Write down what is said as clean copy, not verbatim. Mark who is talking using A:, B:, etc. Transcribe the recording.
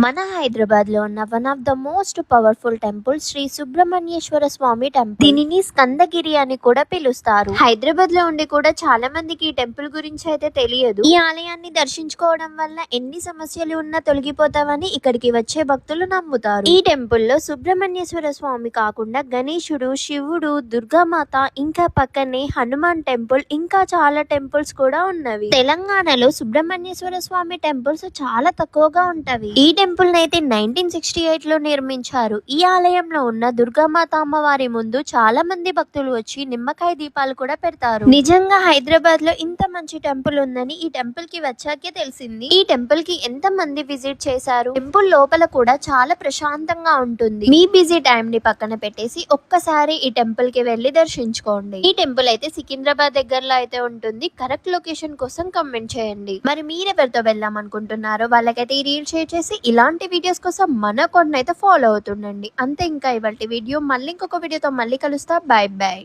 A: మన హైదరాబాద్ లో ఉన్న one of the most powerful temple Shri Subrahmanyeshwara Swamy temple. దీనిని స్కందగిరి అని కూడా పిలుస్తారు. హైదరాబాద్ లో ఉండి కూడా చాలా మందికి ఈ టెంపుల్ గురించి అయితే తెలియదు. ఈ ఆలయాన్ని దర్శించుకోవడం వల్ల ఎన్ని సమస్యలు ఉన్నా తొలగిపోతావని ఇక్కడికి వచ్చే భక్తులు నమ్ముతారు. ఈ టెంపుల్ లో సుబ్రహ్మణ్యేశ్వర స్వామి కాకుండా గణేశుడు, శివుడు, దుర్గామాత, ఇంకా పక్కనే హనుమాన్ టెంపుల్, ఇంకా చాలా టెంపుల్స్ కూడా ఉన్నవి. తెలంగాణలో సుబ్రహ్మణ్యేశ్వర స్వామి టెంపుల్స్ చాలా తక్కువగా ఉంటవి. ఈ టెంపుల్ అయితే 1968 లో నిర్మించారు. ఈ ఆలయంలో ఉన్న దుర్గామాత అమ్మవారి ముందు చాలా మంది భక్తులు వచ్చి నిమ్మకాయ దీపాలు కూడా పెడతారు. నిజంగా హైదరాబాద్ లో ఇంత మంచి టెంపుల్ ఉందని ఈ టెంపుల్ కి వచ్చాకే తెలిసింది. ఈ టెంపుల్ కి ఎంత మంది విజిట్ చేశారు. టెంపుల్ లోపల కూడా చాలా ప్రశాంతంగా ఉంటుంది. మీ బిజీ టైం ని పక్కన పెట్టేసి ఒక్కసారి ఈ టెంపుల్ కి వెళ్లి దర్శించుకోండి. ఈ టెంపుల్ అయితే సికింద్రాబాద్ దగ్గరలో అయితే ఉంటుంది. కరెక్ట్ లొకేషన్ కోసం కమెంట్ చేయండి. మరి మీరెవరితో వెళ్దాం అనుకుంటున్నారో వాళ్ళకైతే ఈ రీల్ షేర్ చేసి ఇలాంటి వీడియోస్ కోసం మన అకౌంట్ అయితే ఫాలో అవుతుండండి. అంతే, ఇంకా ఇవాల్టి వీడియో. మళ్ళీ ఇంకొక వీడియోతో మళ్ళీ కలుస్తా. Bye bye.